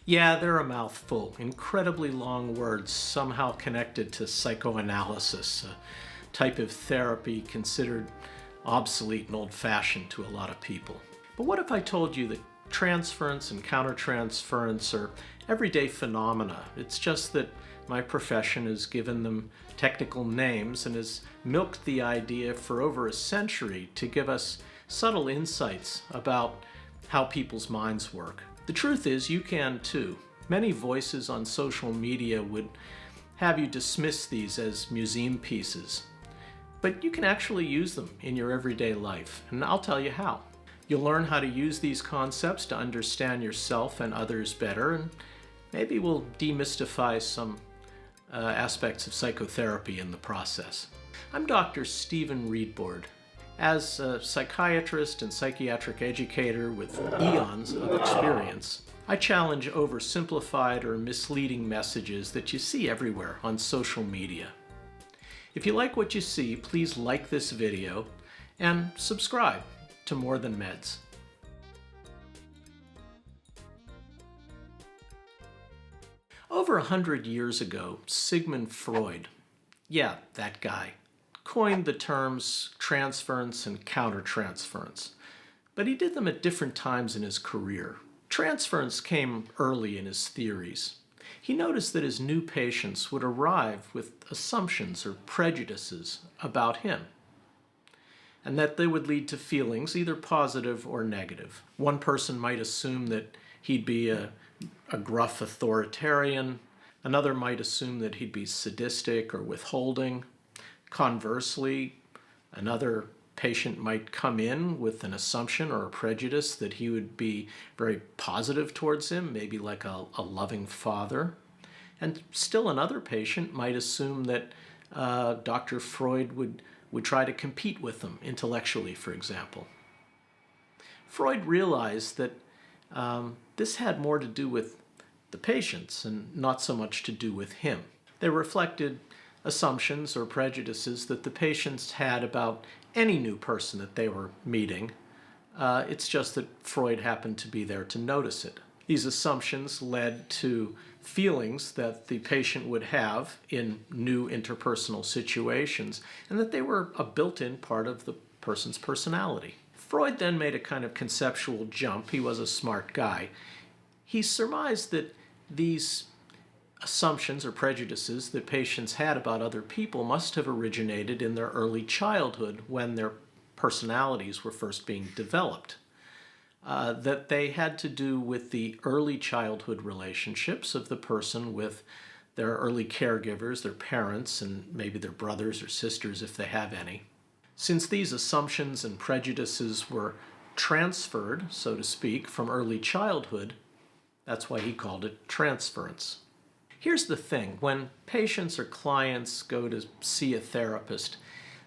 Yeah, they're a mouthful. Incredibly long words, somehow connected to psychoanalysis, a type of therapy considered obsolete and old-fashioned to a lot of people. But what if I told you that transference and countertransference are everyday phenomena? It's just that my profession has given them technical names and has milked the idea for over a century to give us subtle insights about how people's minds work. The truth is, you can too. Many voices on social media would have you dismiss these as museum pieces, but you can actually use them in your everyday life, and I'll tell you how. You'll learn how to use these concepts to understand yourself and others better, and maybe we'll demystify some aspects of psychotherapy in the process. I'm Dr. Stephen Reedboard. As a psychiatrist and psychiatric educator with eons of experience, I challenge oversimplified or misleading messages that you see everywhere on social media. If you like what you see, please like this video and subscribe to More Than Meds. Over 100 years ago, Sigmund Freud, yeah, that guy, coined the terms transference and countertransference, but he did them at different times in his career. Transference came early in his theories. He noticed that his new patients would arrive with assumptions or prejudices about him, and that they would lead to feelings either positive or negative. One person might assume that he'd be a gruff authoritarian. Another might assume that he'd be sadistic or withholding. Conversely, another patient might come in with an assumption or a prejudice that he would be very positive towards him, maybe like a loving father. And still another patient might assume that Dr. Freud would try to compete with them intellectually, for example. Freud realized that this had more to do with the patients and not so much to do with him. They reflected assumptions or prejudices that the patients had about any new person that they were meeting. It's just that Freud happened to be there to notice it. These assumptions led to feelings that the patient would have in new interpersonal situations, and that they were a built-in part of the person's personality. Freud then made a kind of conceptual jump. He was a smart guy. He surmised that these assumptions or prejudices that patients had about other people must have originated in their early childhood when their personalities were first being developed. That they had to do with the early childhood relationships of the person with their early caregivers, their parents, and maybe their brothers or sisters if they have any. Since these assumptions and prejudices were transferred, so to speak, from early childhood, that's why he called it transference. Here's the thing, when patients or clients go to see a therapist,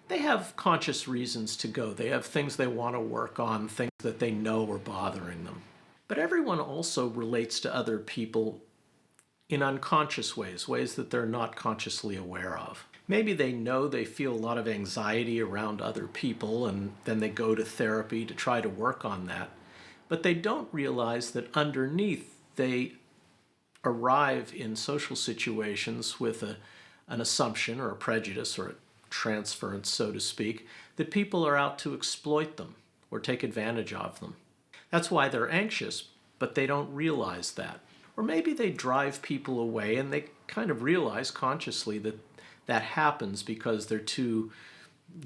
they have conscious reasons to go. They have things they want to work on, things that they know are bothering them. But everyone also relates to other people in unconscious ways, ways that they're not consciously aware of. Maybe they know they feel a lot of anxiety around other people, and then they go to therapy to try to work on that. But they don't realize that underneath they arrive in social situations with an assumption or a prejudice or a transference, so to speak, that people are out to exploit them or take advantage of them. That's why they're anxious, but they don't realize that. Or maybe they drive people away and they kind of realize consciously that that happens because they're too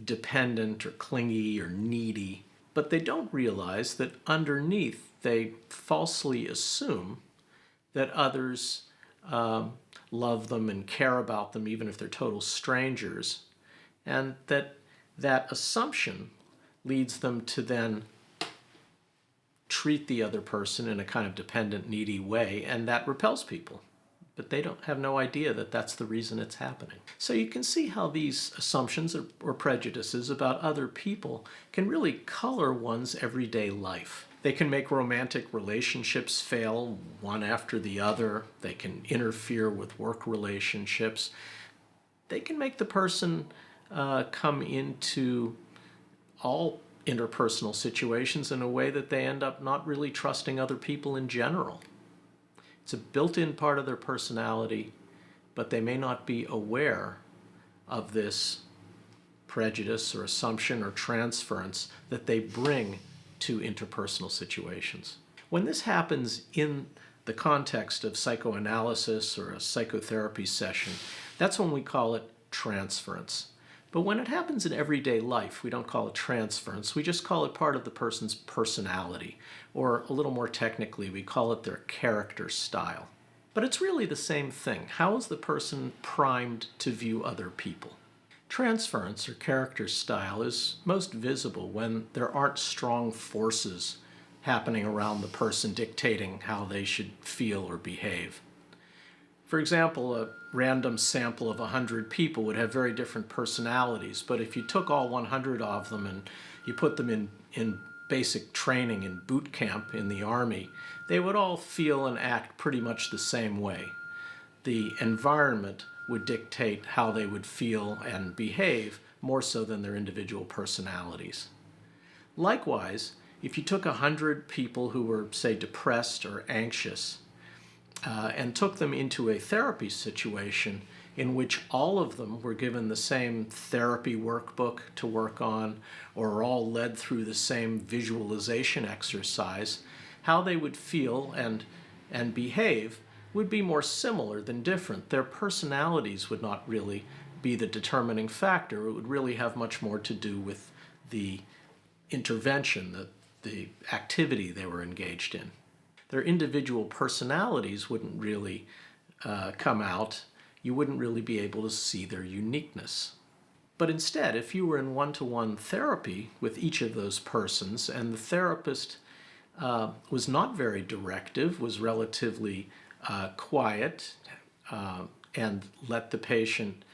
dependent or clingy or needy. But they don't realize that underneath they falsely assume that others love them and care about them even if they're total strangers, and that assumption leads them to then treat the other person in a kind of dependent, needy way, and that repels people. But they don't have no idea that that's the reason it's happening. So you can see how these assumptions or prejudices about other people can really color one's everyday life. They can make romantic relationships fail one after the other. They can interfere with work relationships. They can make the person come into all interpersonal situations in a way that they end up not really trusting other people in general. It's a built-in part of their personality, but they may not be aware of this prejudice or assumption or transference that they bring to interpersonal situations. When this happens in the context of psychoanalysis or a psychotherapy session, that's when we call it transference. But when it happens in everyday life, we don't call it transference. We just call it part of the person's personality, or a little more technically, we call it their character style. But it's really the same thing. How is the person primed to view other people? Transference, or character style, is most visible when there aren't strong forces happening around the person dictating how they should feel or behave. For example, a random sample of 100 people would have very different personalities, but if you took all 100 of them and you put them in basic training in boot camp in the Army, they would all feel and act pretty much the same way. The environment would dictate how they would feel and behave more so than their individual personalities. Likewise, if you took 100 people who were, say, depressed or anxious, and took them into a therapy situation in which all of them were given the same therapy workbook to work on, or are all led through the same visualization exercise, how they would feel and behave would be more similar than different. Their personalities would not really be the determining factor. It would really have much more to do with the intervention, the activity they were engaged in. Their individual personalities wouldn't really come out. You wouldn't really be able to see their uniqueness. But instead, if you were in one-to-one therapy with each of those persons, and the therapist was not very directive, was relatively quiet, and let the patient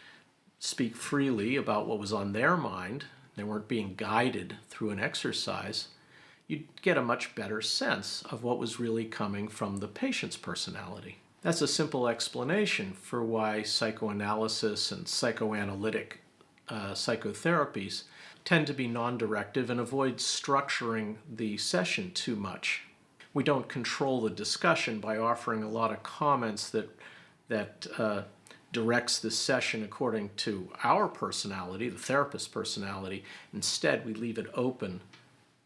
speak freely about what was on their mind, they weren't being guided through an exercise, you'd get a much better sense of what was really coming from the patient's personality. That's a simple explanation for why psychoanalysis and psychoanalytic psychotherapies tend to be non-directive and avoid structuring the session too much. We don't control the discussion by offering a lot of comments that directs the session according to our personality, the therapist's personality. Instead, we leave it open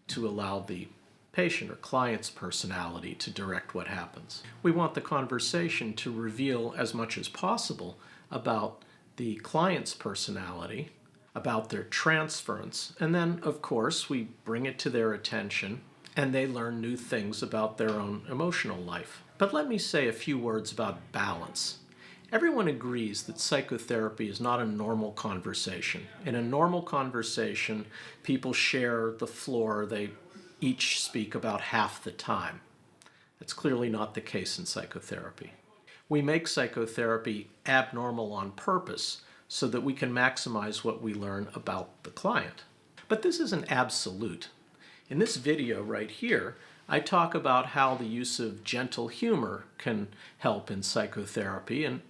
to allow the patient or client's personality to direct what happens. We want the conversation to reveal as much as possible about the client's personality, about their transference, and then, of course, we bring it to their attention and they learn new things about their own emotional life. But let me say a few words about balance. Everyone agrees that psychotherapy is not a normal conversation. In a normal conversation, people share the floor. They each speak about half the time. That's clearly not the case in psychotherapy. We make psychotherapy abnormal on purpose so that we can maximize what we learn about the client. But this isn't absolute. In this video right here, I talk about how the use of gentle humor can help in psychotherapy, and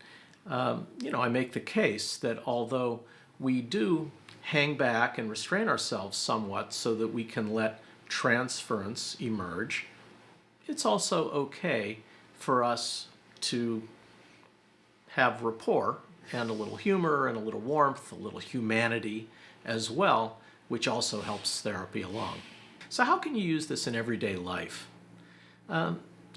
I make the case that although we do hang back and restrain ourselves somewhat so that we can let transference emerge, it's also okay for us to have rapport and a little humor and a little warmth, a little humanity as well, which also helps therapy along. So how can you use this in everyday life?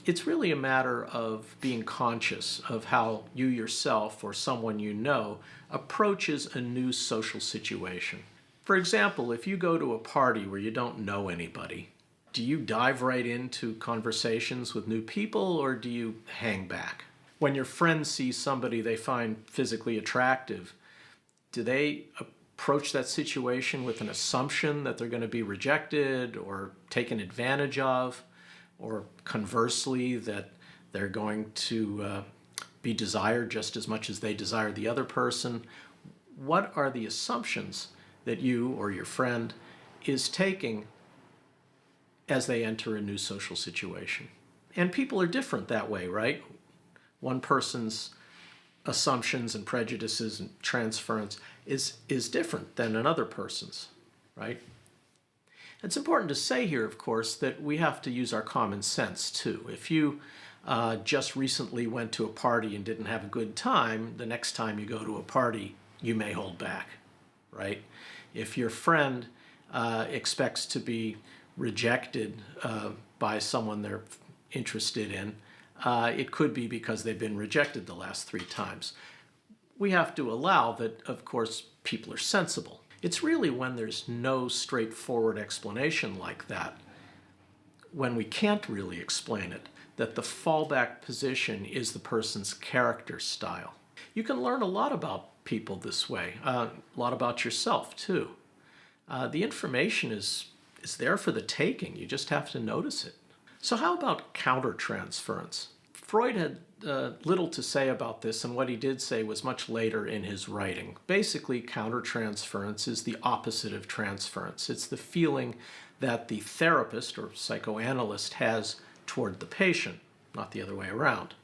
It's really a matter of being conscious of how you yourself or someone you know approaches a new social situation. For example, if you go to a party where you don't know anybody, do you dive right into conversations with new people or do you hang back? When your friends see somebody they find physically attractive, do they approach that situation with an assumption that they're going to be rejected or taken advantage of, or conversely that they're going to be desired just as much as they desire the other person? What are the assumptions that you or your friend is taking as they enter a new social situation? And people are different that way, right? One person's assumptions and prejudices and transference is different than another person's, right? It's important to say here, of course, that we have to use our common sense too. If you just recently went to a party and didn't have a good time, the next time you go to a party, you may hold back, right? If your friend expects to be rejected by someone they're interested in, it could be because they've been rejected the last 3 times. We have to allow that, of course, people are sensible. It's really when there's no straightforward explanation like that, when we can't really explain it, that the fallback position is the person's character style. You can learn a lot about people this way, a lot about yourself too. The information is there for the taking. You just have to notice it. So how about countertransference? Freud had little to say about this, and what he did say was much later in his writing. Basically, countertransference is the opposite of transference. It's the feeling that the therapist or psychoanalyst has toward the patient, not the other way around.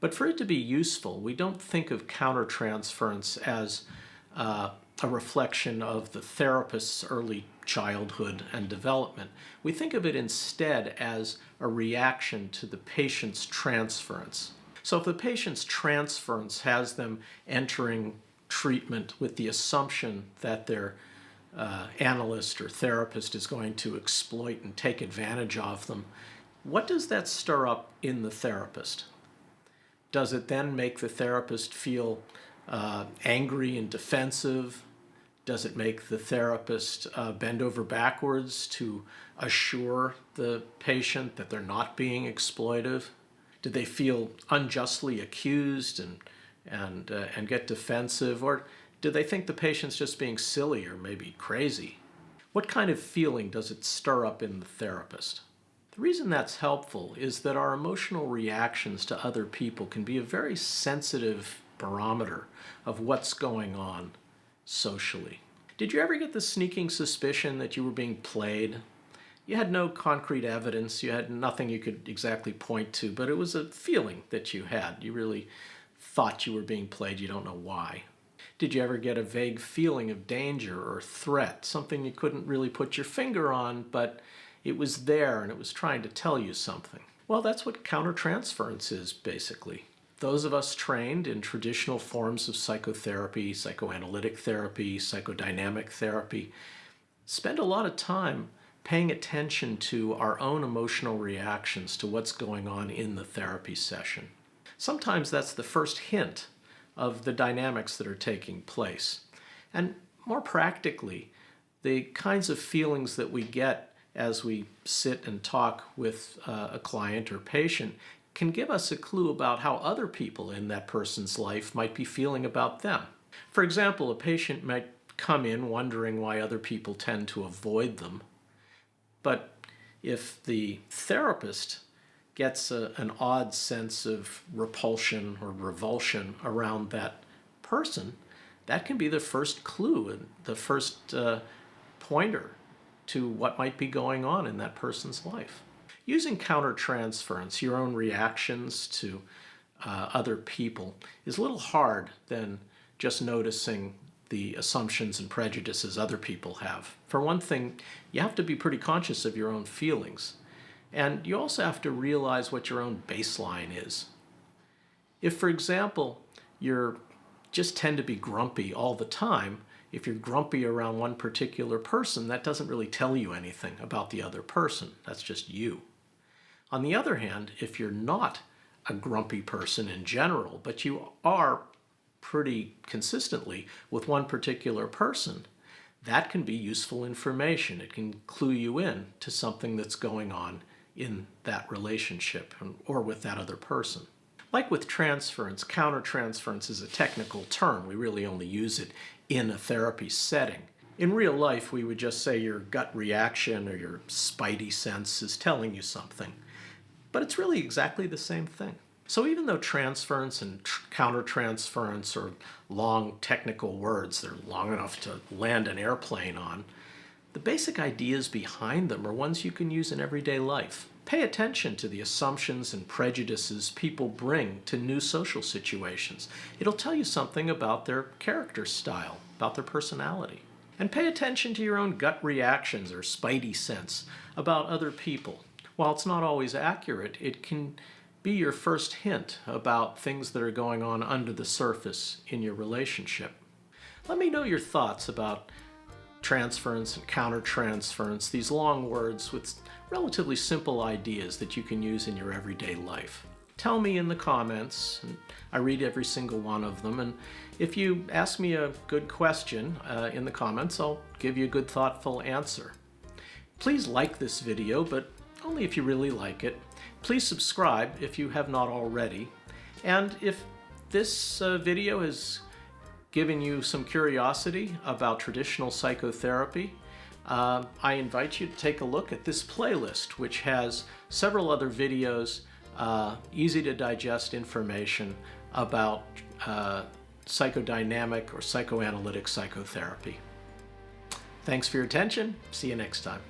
But for it to be useful, we don't think of countertransference as a reflection of the therapist's early childhood and development. We think of it instead as a reaction to the patient's transference. So if the patient's transference has them entering treatment with the assumption that their analyst or therapist is going to exploit and take advantage of them, what does that stir up in the therapist? Does it then make the therapist feel angry and defensive? Does it make the therapist bend over backwards to assure the patient that they're not being exploitive? Do they feel unjustly accused and get defensive? Or do they think the patient's just being silly or maybe crazy? What kind of feeling does it stir up in the therapist? The reason that's helpful is that our emotional reactions to other people can be a very sensitive barometer of what's going on socially. Did you ever get the sneaking suspicion that you were being played? You had no concrete evidence, you had nothing you could exactly point to, but it was a feeling that you had. You really thought you were being played, you don't know why. Did you ever get a vague feeling of danger or threat, something you couldn't really put your finger on, but it was there and it was trying to tell you something? Well, that's what countertransference is, basically. Those of us trained in traditional forms of psychotherapy, psychoanalytic therapy, psychodynamic therapy, spend a lot of time paying attention to our own emotional reactions to what's going on in the therapy session. Sometimes that's the first hint of the dynamics that are taking place. And more practically, the kinds of feelings that we get as we sit and talk with a client or patient can give us a clue about how other people in that person's life might be feeling about them. For example, a patient might come in wondering why other people tend to avoid them. But if the therapist gets an odd sense of repulsion or revulsion around that person, that can be the first clue and the first pointer to what might be going on in that person's life. Using countertransference, your own reactions to other people, is a little hard than just noticing the assumptions and prejudices other people have. For one thing, you have to be pretty conscious of your own feelings. And you also have to realize what your own baseline is. If, for example, you just tend to be grumpy all the time, if you're grumpy around one particular person, that doesn't really tell you anything about the other person. That's just you. On the other hand, if you're not a grumpy person in general, but you are pretty consistently with one particular person, that can be useful information. It can clue you in to something that's going on in that relationship or with that other person. Like with transference, countertransference is a technical term. We really only use it in a therapy setting. In real life, we would just say your gut reaction or your spidey sense is telling you something. But it's really exactly the same thing. So even though transference and countertransference are long technical words, they're long enough to land an airplane on, the basic ideas behind them are ones you can use in everyday life. Pay attention to the assumptions and prejudices people bring to new social situations. It'll tell you something about their character style, about their personality. And pay attention to your own gut reactions or spidey sense about other people. While it's not always accurate, it can be your first hint about things that are going on under the surface in your relationship. Let me know your thoughts about transference and countertransference, these long words with relatively simple ideas that you can use in your everyday life. Tell me in the comments, and I read every single one of them, and if you ask me a good question in the comments, I'll give you a good, thoughtful answer. Please like this video, but only if you really like it. Please subscribe if you have not already, and if this video has given you some curiosity about traditional psychotherapy, I invite you to take a look at this playlist, which has several other videos, easy to digest information about psychodynamic or psychoanalytic psychotherapy. Thanks for your attention. See you next time.